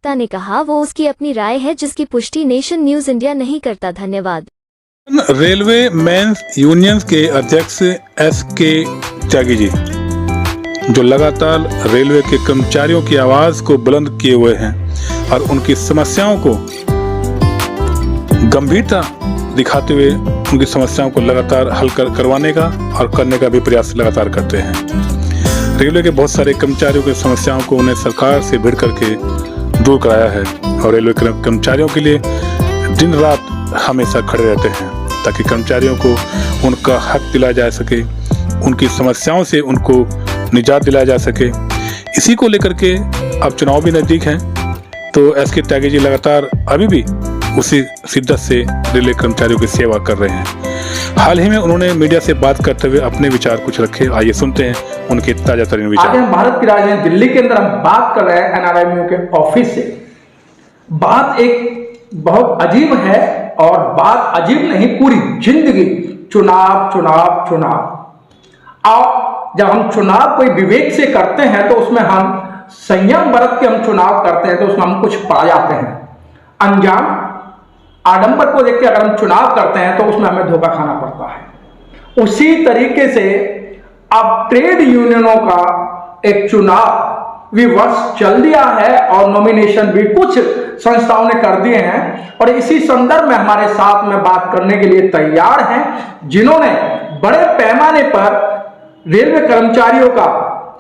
प्रवक्ता ने कहा वो उसकी अपनी राय है जिसकी पुष्टि नेशन न्यूज इंडिया नहीं करता। धन्यवाद। रेलवे मेंस यूनियन के अध्यक्ष SK त्यागी जी, जो लगातार रेलवे के कर्मचारियों की आवाज को बुलंद किए हुए हैं और उनकी समस्याओं को गंभीरता दिखाते हुए उनकी समस्याओं को लगातार हल करवाने का और करने का भी प्रयास लगातार करते हैं। रेलवे के बहुत सारे कर्मचारियों की समस्याओं को उन्हें सरकार से भिड़ करके दूर कराया है और रेलवे कर्मचारियों के लिए दिन रात हमेशा खड़े रहते हैं ताकि कर्मचारियों को उनका हक दिलाया जा सके, उनकी समस्याओं से उनको निजात दिलाया जा सके। इसी को लेकर के अब चुनाव भी नज़दीक हैं तो SK त्यागी जी लगातार अभी भी उसी शिद्दत से रेलवे कर्मचारियों की सेवा कर रहे हैं। हाल ही में उन्होंने मीडिया से बात करते हुए अपने विचार कुछ रखे। आइए सुनते हैं उनके ताजा तरीन विचार। आज हम भारत की राजधानी दिल्ली के अंदर हम बात कर रहे हैं NRMU के ऑफिस से। बात एक बहुत अजीब है और बात अजीब नहीं, पूरी जिंदगी चुनाव चुनाव चुनाव। और जब हम चुनाव कोई विवेक से करते हैं तो उसमें हम संयम बरत के हम चुनाव करते हैं तो उसमें हम कुछ पा जाते हैं। अंजाम आडंबर को देख के अगर हम चुनाव करते हैं तो उसमें हमें धोखा खाना पड़ता है। उसी तरीके से अब ट्रेड यूनियनों का एक चुनाव भी वर्ष चल दिया है और नॉमिनेशन भी कुछ संस्थाओं ने कर दिए हैं और इसी संदर्भ में हमारे साथ में बात करने के लिए तैयार हैं जिन्होंने बड़े पैमाने पर रेलवे कर्मचारियों का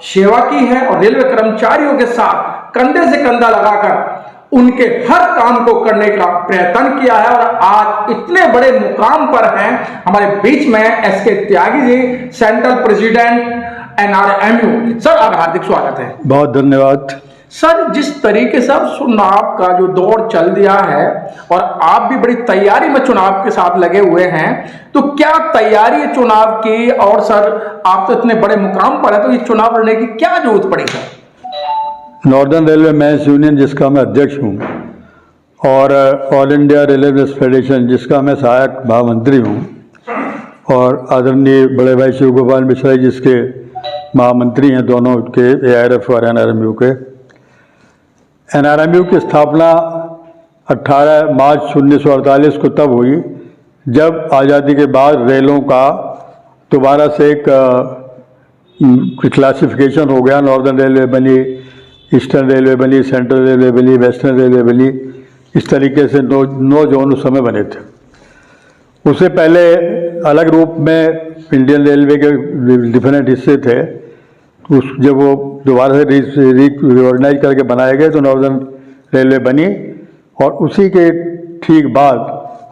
सेवा की है और रेलवे कर्मचारियों के साथ कंधे से कंधा लगाकर उनके हर काम को करने का प्रयत्न किया है और आज इतने बड़े मुकाम पर हैं। हमारे बीच में SK Tyagi ji, central president NRMU। Sir, आपका हार्दिक स्वागत है। बहुत धन्यवाद। सर, जिस तरीके से अब चुनाव का जो दौर चल दिया है और आप भी बड़ी तैयारी में चुनाव के साथ लगे हुए हैं, तो क्या तैयारी है चुनाव की? और सर, आप तो इतने बड़े मुकाम पर है तो ये चुनाव लड़ने की क्या जरूरत पड़ी sir? Northern railway men's union जिसका मैं अध्यक्ष हूँ और ऑल इंडिया रेलवे फेडरेशन जिसका मैं सहायक महामंत्री हूँ और आदरणीय बड़े भाई शिव गोपाल मिश्रा जिसके महामंत्री हैं, दोनों के ARF और NRMU के। NRMU की स्थापना 18 मार्च 1948 को तब हुई जब आज़ादी के बाद रेलों का दोबारा से एक क्लासिफिकेशन हो गया। नॉर्दर्न रेलवे बनी, ईस्टर्न रेलवे बनी, सेंट्रल रेलवे बनी, वेस्टर्न रेलवे बनी। इस तरीके से 9 जोन उस समय बने थे। उससे पहले अलग रूप में इंडियन रेलवे के डिफरेंट हिस्से थे। जब वो दोबारा से रिऑर्गेनाइज करके बनाए गए तो नॉर्दर्न रेलवे बनी और उसी के ठीक बाद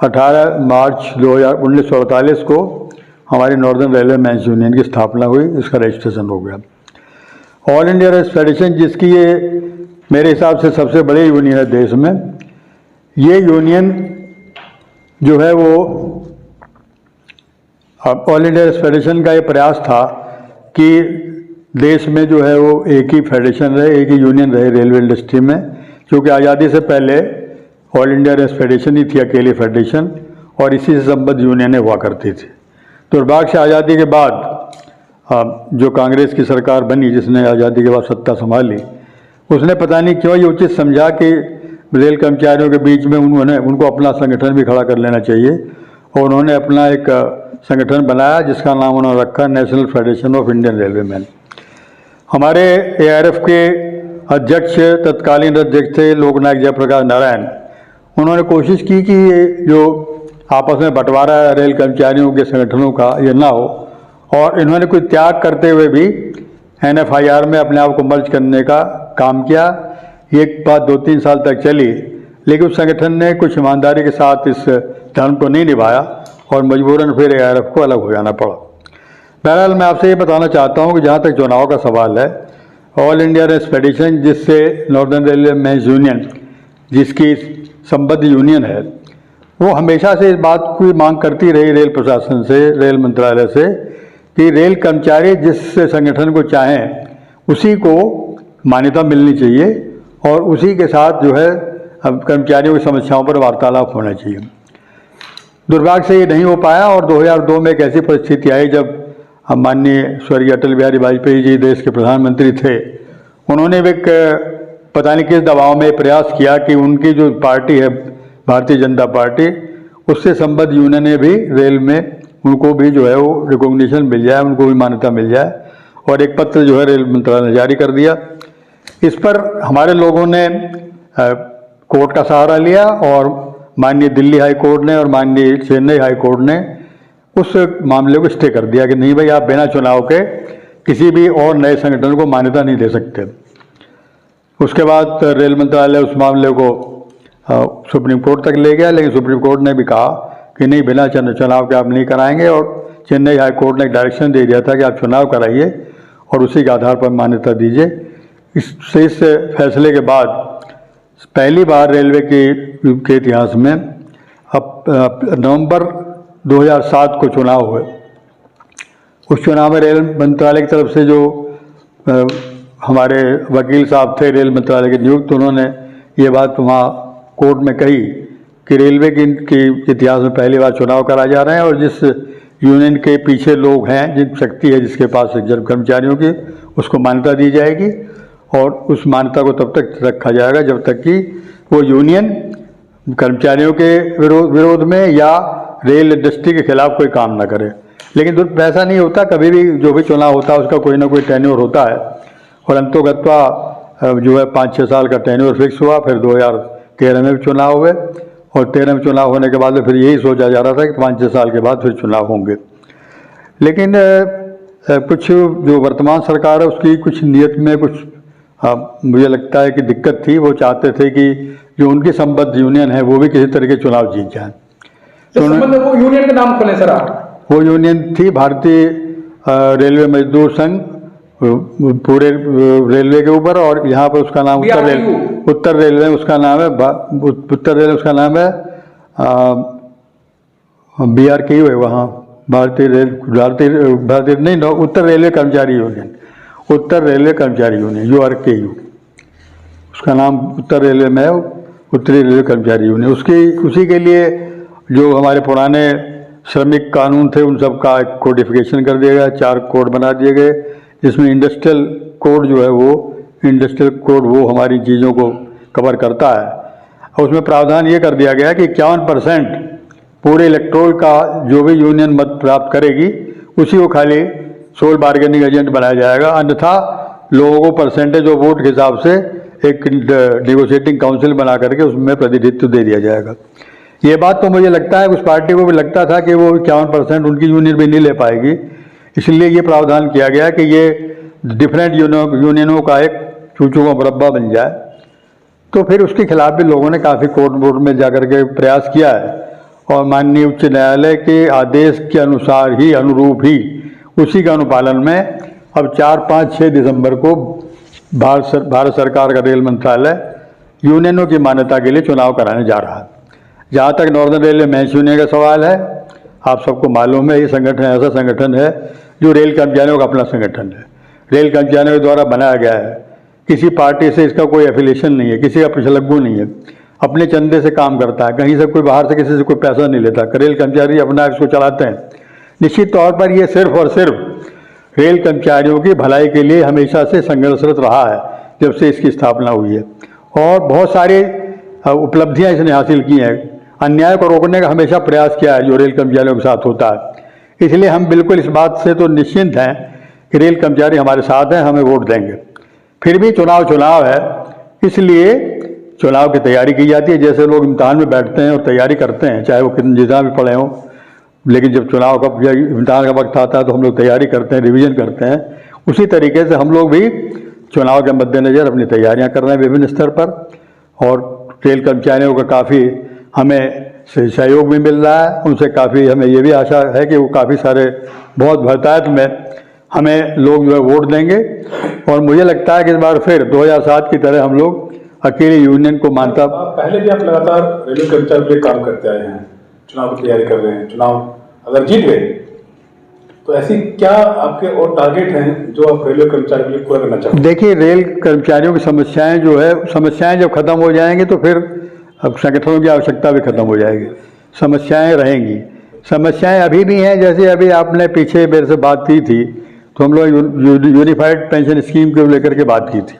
18 मार्च 1948 को हमारी नॉर्दर्न रेलवे मेंस यूनियन की स्थापना हुई, इसका रजिस्ट्रेशन हो गया। ऑल इंडिया रेलवे फेडरेशन जिसकी ये मेरे हिसाब से सबसे बड़ी यूनियन है देश में, ये यूनियन जो है वो ऑल इंडिया रेलवे फेडरेशन का ये प्रयास था कि देश में जो है वो एक ही फेडरेशन रहे, एक ही यूनियन रहे रेलवे इंडस्ट्री में, क्योंकि आज़ादी से पहले ऑल इंडिया रेलवे फेडरेशन ही थी अकेली फेडरेशन और इसी से संबद्ध यूनियनें हुआ करती थी। दुर्भाग्य से आज़ादी के बाद जो कांग्रेस की सरकार बनी जिसने आज़ादी के बाद सत्ता संभाली, उसने पता नहीं क्यों ये उचित समझा कि रेल कर्मचारियों के बीच में उनको अपना संगठन भी खड़ा कर लेना चाहिए और उन्होंने अपना एक संगठन बनाया जिसका नाम उन्होंने रखा national federation of Indian railway man. हमारे ARF के अध्यक्ष तत्कालीन अध्यक्ष थे लोकनायक जयप्रकाश नारायण। उन्होंने कोशिश की कि ये जो आपस में बंटवारा है रेल कर्मचारियों के संगठनों का ये ना हो और इन्होंने कोई त्याग करते हुए भी NFIR में अपने आप को मर्ज करने का काम किया। ये बात 2-3 साल तक चली लेकिन उस संगठन ने कुछ ईमानदारी के साथ इस धर्म को नहीं निभाया और मजबूरन फिर ARF को अलग हो जाना पड़ा। बहरहाल मैं आपसे ये बताना चाहता हूँ कि जहाँ तक चुनाव का सवाल है, ऑल इंडिया रेलवे फेडरेशन जिससे नॉर्दर्न रेलवे मेंस यूनियन जिसकी संबद्ध यूनियन है, वो हमेशा से इस बात की मांग करती रही रेल प्रशासन से, रेल मंत्रालय से, कि रेल कर्मचारी जिस संगठन को चाहें उसी को मान्यता मिलनी चाहिए और उसी के साथ जो है कर्मचारियों की समस्याओं पर वार्तालाप होना चाहिए। दुर्भाग्य से ये नहीं हो पाया और 2002 में एक ऐसी परिस्थिति आई जब हम माननीय स्वर्गीय अटल बिहारी वाजपेयी जी देश के प्रधानमंत्री थे। उन्होंने एक पता नहीं किस दबाव में प्रयास किया कि उनकी जो पार्टी है भारतीय जनता पार्टी, उससे संबद्ध यूनियन ने भी रेल में उनको भी जो है वो रिकॉग्निशन मिल जाए, उनको भी मान्यता मिल जाए, और एक पत्र जो है रेल मंत्रालय ने जारी कर दिया। इस पर हमारे लोगों ने कोर्ट का सहारा लिया और माननीय दिल्ली हाई कोर्ट ने और माननीय चेन्नई हाई कोर्ट ने उस मामले को स्टे कर दिया कि नहीं भाई, आप बिना चुनाव के किसी भी और नए संगठन को मान्यता नहीं दे सकते। उसके बाद रेल मंत्रालय उस मामले को सुप्रीम कोर्ट तक ले गया, लेकिन सुप्रीम कोर्ट ने भी कहा कि नहीं, बिना चुनाव के आप नहीं कराएंगे, और चेन्नई हाई कोर्ट ने एक डायरेक्शन दे दिया था कि आप चुनाव कराइए और उसी के आधार पर मान्यता दीजिए। इस फैसले के बाद पहली बार रेलवे के इतिहास में अब नवंबर 2007 को चुनाव हुए। उस चुनाव में रेल मंत्रालय की तरफ से जो हमारे वकील साहब थे रेल मंत्रालय के नियुक्त, उन्होंने ये बात वहाँ कोर्ट में कही कि रेलवे के इतिहास में पहली बार चुनाव कराए जा रहे हैं, और जिस यूनियन के पीछे लोग हैं, जिन शक्ति है जिसके पास कर्मचारियों की, उसको मान्यता दी जाएगी, और उस मान्यता को तब तक रखा जाएगा जब तक कि वो यूनियन कर्मचारियों के विरोध में या रेल इंडस्ट्री के खिलाफ कोई काम ना करे। लेकिन ऐसा नहीं होता, कभी भी जो भी चुनाव होता है उसका कोई ना कोई टेन्योर होता है, और अंतोगत्वा जो है 5-6 साल का टेन्योर फिक्स हुआ। फिर 2013 में भी चुनाव हुए, और 13 में चुनाव होने के बाद फिर यही सोचा जा रहा था कि 5-6 साल के बाद फिर चुनाव होंगे। लेकिन कुछ जो वर्तमान सरकार है उसकी कुछ नीयत में कुछ मुझे लगता है कि दिक्कत थी। वो चाहते थे कि जो उनकी संबद्ध यूनियन है वो भी किसी तरह के चुनाव जीत जाए। तो वो यूनियन का नाम खोले सर आप? वो यूनियन थी भारतीय रेलवे मजदूर संघ, पूरे रेलवे के ऊपर, और यहाँ पर उसका नाम उत्तर रेलवे उसका नाम है BRKU है वहाँ, उत्तर रेलवे कर्मचारी यूनियन, उत्तर रेलवे कर्मचारी यूनियन URKU, उसका नाम उत्तर रेलवे में है, उत्तरी रेलवे कर्मचारी यूनियन। उसी के लिए जो हमारे पुराने श्रमिक कानून थे उन सब का एक कोडिफिकेशन कर दिया गया, 4 कोड बना दिए गए, जिसमें इंडस्ट्रियल कोड जो है वो हमारी चीज़ों को कवर करता है। और उसमें प्रावधान ये कर दिया गया कि 51% पूरे इलेक्ट्रोल का जो भी यूनियन मत प्राप्त करेगी उसी को खाली सोल बार्गेनिंग एजेंट बनाया जाएगा, अन्यथा लोगों को परसेंटेज ऑफ वोट के हिसाब से एक नेगोशिएटिंग काउंसिल बना करके उसमें प्रतिनिधित्व दे दिया जाएगा। ये बात तो मुझे लगता है उस पार्टी को भी लगता था कि वो 51% उनकी यूनियन भी नहीं ले पाएगी, इसलिए ये प्रावधान किया गया कि ये डिफरेंट यूनियनों का एक चूचू का मुरब्बा बन जाए। तो फिर उसके खिलाफ भी लोगों ने काफ़ी कोर्ट में जाकर के प्रयास किया है, और माननीय उच्च न्यायालय के आदेश के अनुसार ही, अनुरूप ही, उसी के अनुपालन में अब 4, 5, 6 दिसंबर को भारत सरकार का रेल मंत्रालय यूनियनों की मान्यता के लिए चुनाव कराने जा रहा है। जहाँ तक नॉर्दर्न रेलवे मेंस यूनियन का सवाल है, आप सबको मालूम है ये संगठन ऐसा संगठन है जो रेल कर्मचारियों का अपना संगठन है, रेल कर्मचारियों के द्वारा बनाया गया है, किसी पार्टी से इसका कोई एफिलिएशन नहीं है, किसी का पिछलग्गू नहीं है, अपने चंदे से काम करता है, कहीं से कोई बाहर से किसी से कोई पैसा नहीं लेता, रेल कर्मचारी अपना इसको चलाते हैं। निश्चित तौर पर ये सिर्फ और सिर्फ रेल कर्मचारियों की भलाई के लिए हमेशा से संघर्षरत रहा है जब से इसकी स्थापना हुई है, और बहुत सारी उपलब्धियां इसने हासिल की हैं। अन्याय को रोकने का हमेशा प्रयास किया है जो रेल कर्मचारियों के साथ होता है। इसलिए हम बिल्कुल इस बात से तो निश्चिंत हैं कि रेल कर्मचारी हमारे साथ हैं, हमें वोट देंगे। फिर भी चुनाव है, इसलिए चुनाव की तैयारी की जाती है। जैसे लोग इम्तिहान में बैठते हैं और तैयारी करते हैं, चाहे वो जितना भी पढ़े हों, लेकिन जब चुनाव का इम्तिहान का वक्त आता है तो हम लोग तैयारी करते हैं, रिवीजन करते हैं। उसी तरीके से हम लोग भी चुनाव के मद्देनज़र अपनी तैयारियां कर रहे हैं विभिन्न स्तर पर, और रेल कर्मचारियों का काफ़ी हमें सहयोग भी मिल रहा है, उनसे काफ़ी हमें ये भी आशा है कि वो काफ़ी सारे बहुत बहुतायत में हमें लोग जो है वोट देंगे। और मुझे लगता है कि इस बार फिर 2007 की तरह हम लोग अकेले यूनियन को मानता। पहले भी आप लगातार रेलवे कर्मचारी के लिए काम करते आए हैं, चुनाव की तैयारी कर रहे हैं, चुनाव अगर जीत गए तो ऐसी क्या आपके और टारगेट हैं जो आप रेलवे कर्मचारी के लिए पूरा करना चाहते हैं? देखिए, रेल कर्मचारियों की समस्याएं जो है, समस्याएं जब खत्म हो जाएंगी तो फिर अब संगठनों की आवश्यकता भी खत्म हो जाएगी, समस्याएं रहेंगी। समस्याएं अभी भी हैं, जैसे अभी आपने पीछे मेरे से बात की थी तो हम लोग यूनिफाइड पेंशन स्कीम को लेकर के बात की थी।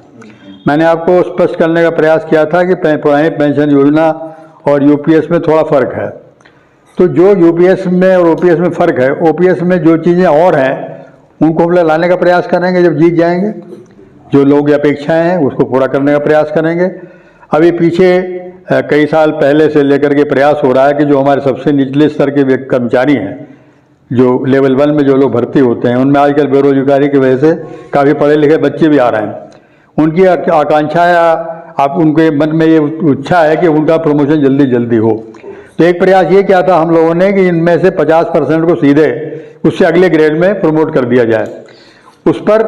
मैंने आपको स्पष्ट करने का प्रयास किया था कि पुरानी पेंशन योजना और यूपीएस में थोड़ा फ़र्क है। तो जो यूपीएस में और ओपीएस में फ़र्क है, ओपीएस में जो चीज़ें और हैं उनको हम लोग लाने का प्रयास करेंगे जब जीत जाएंगे। जो लोगों की अपेक्षाएं हैं उसको पूरा करने का प्रयास करेंगे। अभी पीछे कई साल पहले से लेकर के प्रयास हो रहा है कि जो हमारे सबसे निचले स्तर के कर्मचारी हैं, जो लेवल 1 में जो लोग भर्ती होते हैं, उनमें आजकल बेरोजगारी की वजह से काफ़ी पढ़े लिखे बच्चे भी आ रहे हैं। उनकी आकांक्षा या आप उनके मन में ये इच्छा है कि उनका प्रमोशन जल्दी जल्दी हो। तो एक प्रयास ये किया था हम लोगों ने कि इनमें से 50% को सीधे उससे अगले ग्रेड में प्रमोट कर दिया जाए। उस पर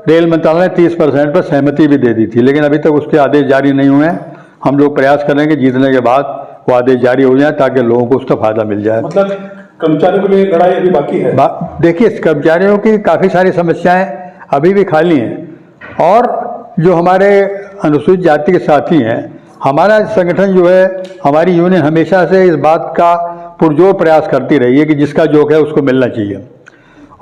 रेल मंत्रालय ने 30% पर सहमति भी दे दी थी, लेकिन अभी तक उसके आदेश जारी नहीं हुए हैं। हम लोग प्रयास करेंगे जीतने के बाद वो आदेश जारी हो जाए ताकि लोगों को उसका फायदा मिल जाए। मतलब कर्मचारियों के लिए लड़ाई अभी बाकी है। देखिए, कर्मचारियों की काफ़ी सारी समस्याएं अभी भी खाली हैं और जो हमारे अनुसूचित जाति के साथी हैं, हमारा संगठन जो है, हमारी यूनियन हमेशा से इस बात का पुरजोर प्रयास करती रही है कि जिसका जो है उसको मिलना चाहिए।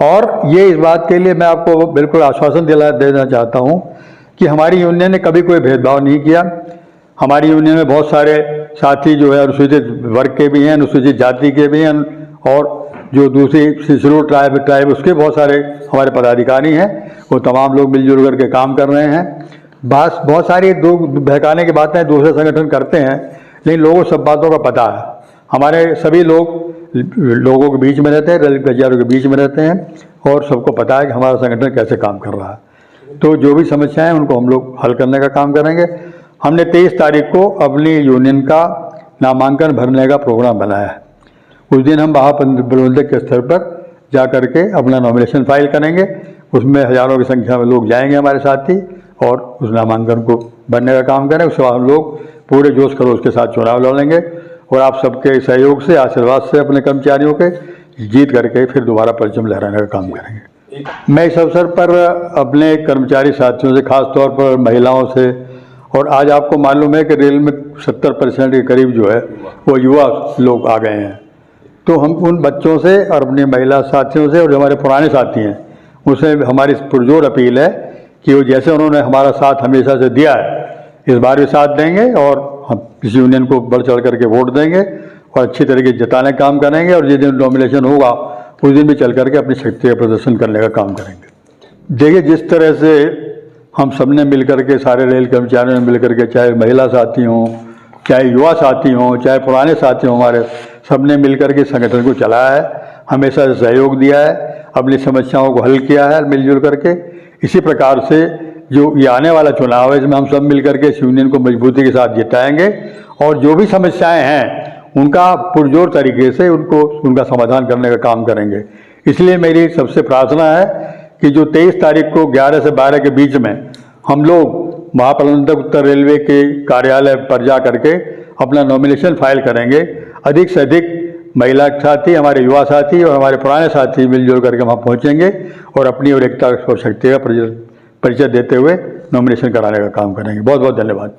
और ये इस बात के लिए मैं आपको बिल्कुल आश्वासन देना चाहता हूँ कि हमारी यूनियन ने कभी कोई भेदभाव नहीं किया। हमारी यूनियन में बहुत सारे साथी जो है अनुसूचित वर्ग के भी हैं, अनुसूचित जाति के भी हैं और जो दूसरी शेड्यूल ट्राइब उसके बहुत सारे हमारे पदाधिकारी हैं। वो तमाम लोग मिलजुल करके काम कर रहे हैं। बहुत सारी बहकाने की बातें दूसरे संगठन करते हैं, लेकिन लोगों को सब बातों का पता है। हमारे सभी लोगों के बीच में रहते हैं, रेल कर्मचारियों के बीच में रहते हैं और सबको पता है कि हमारा संगठन कैसे काम कर रहा है। तो जो भी समस्याएं हैं उनको हम लोग हल करने का काम करेंगे। हमने 23 तारीख को अपनी यूनियन का नामांकन भरने का प्रोग्राम बनाया है। उस दिन हम महाप्रबंधक के स्तर पर जा करके अपना नॉमिनेशन फाइल करेंगे। उसमें हज़ारों की संख्या में लोग जाएंगे हमारे साथी और उस नामांकन को भरने का काम करें। उसके बाद हम लोग पूरे जोश खरोश के साथ चुनाव लड़ेंगे और आप सबके सहयोग से, आशीर्वाद से अपने कर्मचारियों के जीत करके फिर दोबारा परचम लहराने का काम करेंगे। मैं इस अवसर पर अपने कर्मचारी साथियों से, खास तौर पर महिलाओं से, और आज आपको मालूम है कि रेल में 70% के करीब जो है वो युवा लोग आ गए हैं। तो हम उन बच्चों से और अपने महिला साथियों से और जो हमारे पुराने साथी हैं उनसे हमारी पुरजोर अपील है कि वो जैसे उन्होंने हमारा साथ हमेशा से दिया है, इस बार भी साथ देंगे और हम इस यूनियन को बढ़ चढ़ करके वोट देंगे और अच्छी तरीके से जिताने का काम करेंगे। और जिस दिन नॉमिनेशन होगा उस दिन भी चल करके अपनी शक्ति का प्रदर्शन करने का काम करेंगे। देखिए, जिस तरह से हम सब ने मिल करके, सारे रेल कर्मचारियों ने मिल करके, चाहे महिला साथी हों, चाहे युवा साथी हों, चाहे पुराने साथी हों, हमारे सब ने मिल करके संगठन को चलाया है, हमेशा सहयोग दिया है, अपनी समस्याओं को हल किया है मिलजुल करके। इसी प्रकार से जो ये आने वाला चुनाव है इसमें हम सब मिल करके इस यूनियन को मजबूती के साथ जिताएंगे और जो भी समस्याएं हैं उनका पुरजोर तरीके से उनका समाधान करने का काम करेंगे। इसलिए मेरी सबसे प्रार्थना है कि जो 23 तारीख को 11 से 12 के बीच में हम लोग महाप्रबंधक उत्तर रेलवे के कार्यालय पर जा करके अपना नॉमिनेशन फाइल करेंगे। अधिक से अधिक महिला साथी, हमारे युवा साथी और हमारे पुराने साथी मिलजुल करके वहाँ पहुँचेंगे और अपनी और एकता और शक्ति का परिचय देते हुए नॉमिनेशन कराने का काम करेंगे। बहुत बहुत धन्यवाद।